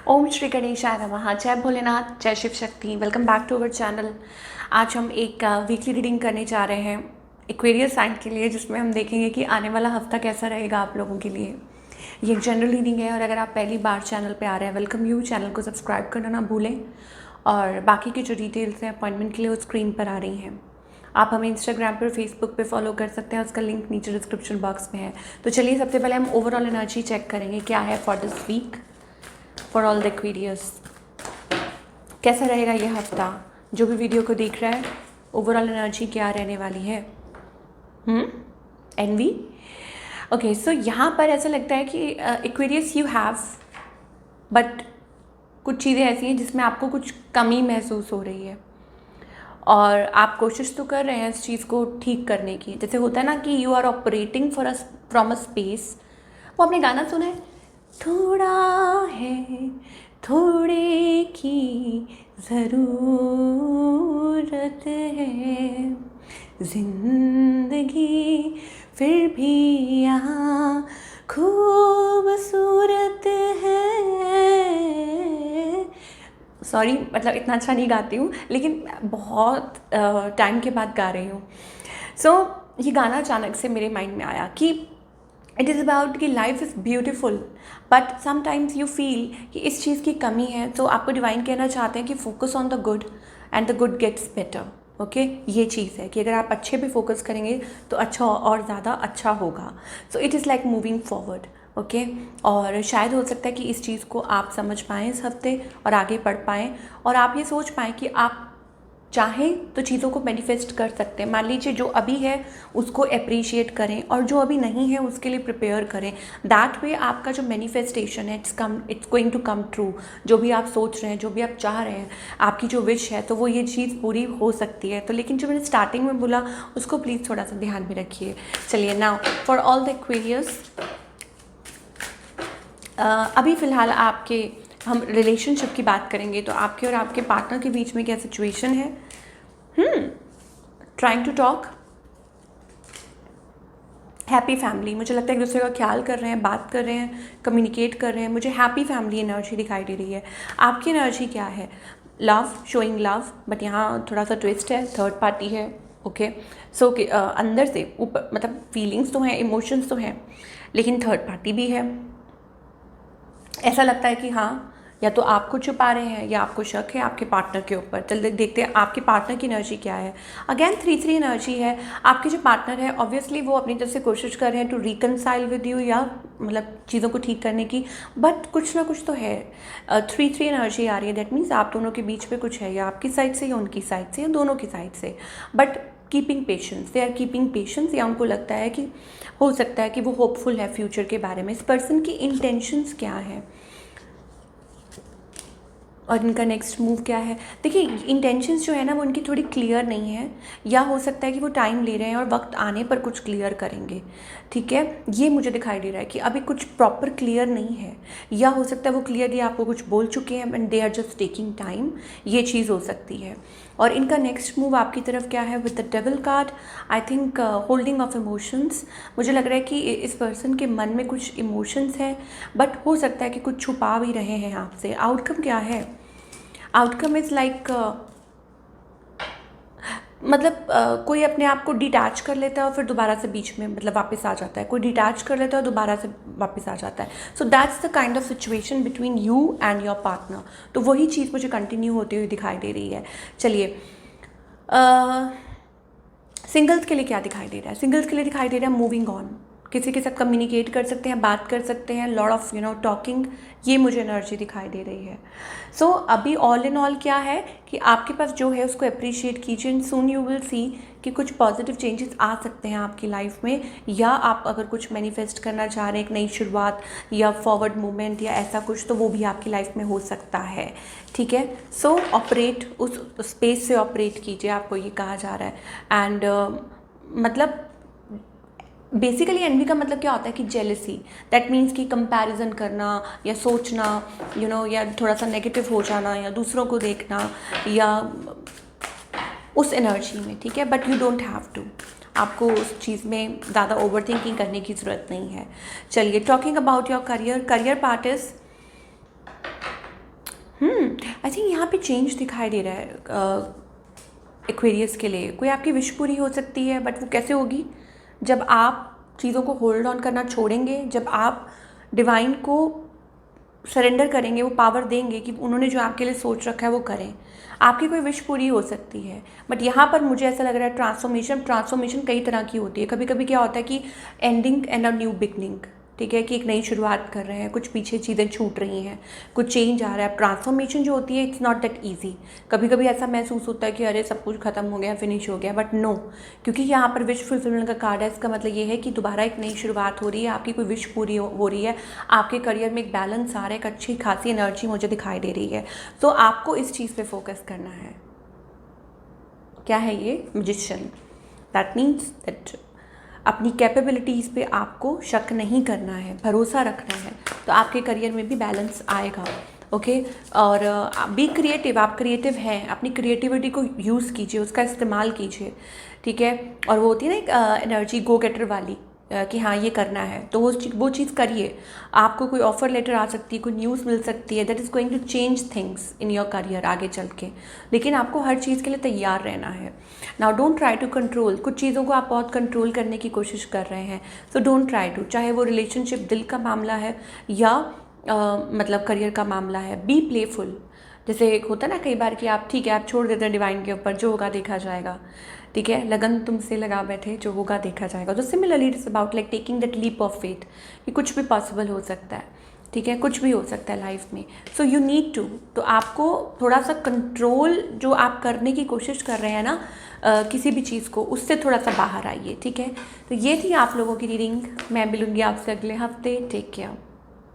ओम श्री गणेशाय नमः। जय भोलेनाथ, जय Shiv Shakti. Welcome back to our channel. आज हम एक वीकली रीडिंग करने जा रहे हैं एक्वेरियस साइन के लिए, जिसमें हम देखेंगे कि आने वाला हफ्ता कैसा रहेगा आप लोगों के लिए। ये एक जनरल रीडिंग है और अगर आप पहली बार चैनल पे आ रहे हैं, वेलकम यू। चैनल को सब्सक्राइब करना ना भूलें और बाकी की जो डिटेल्स हैं अपॉइंटमेंट के लिए वो स्क्रीन पर आ रही हैं। आप हमें इंस्टाग्राम पर, फेसबुक पे फॉलो कर सकते हैं, उसका लिंक नीचे डिस्क्रिप्शन बॉक्स में है। तो चलिए सबसे पहले हम ओवरऑल एनर्जी चेक करेंगे क्या है for this week for all the Aquarius. कैसा रहेगा ये हफ्ता? जो भी वीडियो को देख रहा है, ओवरऑल एनर्जी क्या रहने वाली है? एनवी। ओके, सो यहाँ पर ऐसा लगता है कि एक्वेरियस यू हैव, बट कुछ चीज़ें ऐसी हैं जिसमें आपको कुछ कमी महसूस हो रही है और आप कोशिश तो कर रहे हैं इस चीज़ को ठीक करने की। जैसे होता है ना कि you are operating from a space. वो आपने गाना सुना है, थोड़ा है थोड़े की ज़रूरत है, जिंदगी फिर भी यहाँ खूबसूरत है। सॉरी, मतलब इतना अच्छा नहीं गाती हूँ, लेकिन बहुत टाइम के बाद गा रही हूँ। सो ये गाना अचानक से मेरे माइंड में आया कि इट इज़ अबाउट कि life is beautiful but sometimes you feel कि इस चीज़ की कमी है। तो आपको डिवाइन कहना चाहते हैं कि focus on the good and the good gets better. Okay, ये चीज़ है कि अगर आप अच्छे पे फोकस करेंगे तो अच्छा और ज़्यादा अच्छा होगा। So it is like moving forward. Okay, और शायद हो सकता है कि इस चीज़ को आप समझ पाएँ इस हफ्ते और आगे बढ़ पाएँ और आप ये सोच पाएँ कि आप चाहें तो चीज़ों को मैनिफेस्ट कर सकते हैं। मान लीजिए जो अभी है उसको अप्रिशिएट करें और जो अभी नहीं है उसके लिए प्रिपेयर करें। दैट वे आपका जो मैनिफेस्टेशन है it's going to come true. जो भी आप सोच रहे हैं, जो भी आप चाह रहे हैं, आपकी जो विश है, तो वो ये चीज़ पूरी हो सकती है। तो लेकिन जो मैंने स्टार्टिंग में बोला उसको प्लीज़ थोड़ा सा ध्यान में रखिए। चलिए, now for all the Aquarius, अभी फ़िलहाल आपके हम रिलेशनशिप की बात करेंगे तो आपके और आपके पार्टनर के बीच में क्या सिचुएशन है? Trying to talk, happy family. मुझे लगता है एक दूसरे का ख्याल कर रहे हैं, बात कर रहे हैं, कम्युनिकेट कर रहे हैं। मुझे हैप्पी फैमिली एनर्जी दिखाई दे रही है। आपकी एनर्जी क्या है? लव, शोइंग लव, बट यहाँ थोड़ा सा ट्विस्ट है, थर्ड पार्टी है। ओके, सो अंदर से ऊपर, मतलब फीलिंग्स तो हैं, इमोशंस तो हैं, लेकिन थर्ड पार्टी भी है। ऐसा लगता है कि हाँ, या तो आपको छुपा रहे हैं या आपको शक है आपके पार्टनर के ऊपर। चल देखते हैं आपके पार्टनर की एनर्जी क्या है। अगेन 3-3 एनर्जी है। आपके जो पार्टनर है ऑब्वियसली वो अपनी तरफ से कोशिश कर रहे हैं टू रिकनसाइल विद यू, या मतलब चीज़ों को ठीक करने की, बट कुछ ना कुछ तो है। 3-3 एनर्जी आ रही है। दैट मीन्स आप दोनों के बीच में कुछ है, या आपकी साइड से या उनकी साइड से या दोनों की साइड से। But keeping patience, they are keeping patience, या उनको लगता है कि हो सकता है कि वो होपफुल है फ्यूचर के बारे में। इस पर्सन की इंटेंशंस क्या है और इनका नेक्स्ट मूव क्या है? देखिए, इंटेंशंस जो है ना वो इनकी थोड़ी क्लियर नहीं है, या हो सकता है कि वो टाइम ले रहे हैं और वक्त आने पर कुछ क्लियर करेंगे। ठीक है, ये मुझे दिखाई दे रहा है कि अभी कुछ प्रॉपर क्लियर नहीं है, या हो सकता है वो क्लियरली आपको कुछ बोल चुके हैं and they are just taking time. ये चीज़ हो सकती है। और इनका नेक्स्ट मूव आपकी तरफ क्या है? With the devil card, I think holding of emotions. मुझे लग रहा है कि इस पर्सन के मन में कुछ इमोशंस हैं, बट हो सकता है कि कुछ छुपा भी रहे हैं आपसे। आउटकम क्या है? आउटकम इज़ लाइक मतलब कोई अपने आप को डिटैच कर लेता है और फिर दोबारा से बीच में मतलब वापस आ जाता है। कोई डिटैच कर लेता है और दोबारा से वापस आ जाता है। So that's the kind of situation between you and your partner. तो वही चीज़ मुझे कंटिन्यू होती हुई दिखाई दे रही है। चलिए, सिंगल्स के लिए क्या दिखाई दे रहा है? सिंगल्स के लिए दिखाई दे रहा है मूविंग ऑन। किसी के साथ कम्युनिकेट कर सकते हैं, बात कर सकते हैं, लॉट ऑफ टॉकिंग। ये मुझे एनर्जी दिखाई दे रही है। सो अभी ऑल इन ऑल क्या है कि आपके पास जो है उसको अप्रिशिएट कीजिए and soon you will see कि कुछ पॉजिटिव चेंजेस आ सकते हैं आपकी लाइफ में। या आप अगर कुछ मैनिफेस्ट करना चाह रहे हैं, एक नई शुरुआत या फॉरवर्ड मूवमेंट या ऐसा कुछ, तो वो भी आपकी लाइफ में हो सकता है। ठीक है, सो ऑपरेट, उस स्पेस से ऑपरेट कीजिए, आपको ये कहा जा रहा है। एंड मतलब बेसिकली एनवी का मतलब क्या होता है कि जेलसी। दैट मीन्स कि कंपैरिजन करना या सोचना, या थोड़ा सा नेगेटिव हो जाना या दूसरों को देखना, या उस एनर्जी में। ठीक है, but you don't have to, आपको उस चीज़ में ज़्यादा ओवर थिंकिंग करने की ज़रूरत नहीं है। चलिए, talking about your career, career part is I think यहाँ पे चेंज दिखाई दे रहा है एक्वेरियस के लिए। कोई आपकी विश पूरी हो सकती है, बट वो कैसे होगी? जब आप चीज़ों को होल्ड ऑन करना छोड़ेंगे, जब आप डिवाइन को सरेंडर करेंगे, वो पावर देंगे कि उन्होंने जो आपके लिए सोच रखा है वो करें। आपकी कोई विश पूरी हो सकती है, बट यहाँ पर मुझे ऐसा लग रहा है ट्रांसफॉर्मेशन कई तरह की होती है। कभी कभी क्या होता है कि ending and a new beginning, ठीक है, कि एक नई शुरुआत कर रहे हैं, कुछ पीछे चीज़ें छूट रही हैं, कुछ चेंज आ रहा है। ट्रांसफॉर्मेशन जो होती है इट्स नॉट दैट ईजी। कभी कभी ऐसा महसूस होता है कि अरे सब कुछ खत्म हो गया, फिनिश हो गया, बट नो, क्योंकि यहाँ पर विश फुलफिलमेंट का कार्ड है। इसका मतलब ये है कि दोबारा एक नई शुरुआत हो रही है, आपकी कोई विश पूरी हो रही है, आपके करियर में एक बैलेंस आ रहा है, एक अच्छी खासी एनर्जी मुझे दिखाई दे रही है। तो आपको इस चीज़ पे फोकस करना है। क्या है ये? मैजिशियन। दैट मीन्स दैट अपनी कैपेबिलिटीज़ पे आपको शक नहीं करना है, भरोसा रखना है, तो आपके करियर में भी बैलेंस आएगा। ओके और बी क्रिएटिव। आप क्रिएटिव हैं, अपनी क्रिएटिविटी को यूज़ कीजिए, उसका इस्तेमाल कीजिए, ठीक है। और वो होती है ना एक एनर्जी गो गेटर वाली, कि हाँ ये करना है, तो वो चीज़ करिए। आपको कोई ऑफ़र लेटर आ सकती है, कोई न्यूज़ मिल सकती है, that is going to change things in your career आगे चल के, लेकिन आपको हर चीज़ के लिए तैयार रहना है। Now don't try to control. कुछ चीज़ों को आप बहुत कंट्रोल करने की कोशिश कर रहे हैं, सो डोंट ट्राई टू। चाहे वो रिलेशनशिप दिल का मामला है या मतलब करियर का मामला है, बी प्लेफुल। जैसे एक होता है ना कई बार कि आप ठीक है, आप छोड़ देते हैं डिवाइन के ऊपर, जो होगा देखा जाएगा, ठीक है, लगन तुमसे लगा बैठे, जो होगा देखा जाएगा। तो similarly it's about like taking that leap of faith, कि कुछ भी पॉसिबल हो सकता है, ठीक है, कुछ भी हो सकता है लाइफ में। सो यू नीड टू, तो आपको थोड़ा सा कंट्रोल जो आप करने की कोशिश कर रहे हैं ना किसी भी चीज़ को, उससे थोड़ा सा बाहर आइए, ठीक है। तो ये थी आप लोगों की रीडिंग। मैं मिलूंगी आपसे अगले हफ्ते। Take care.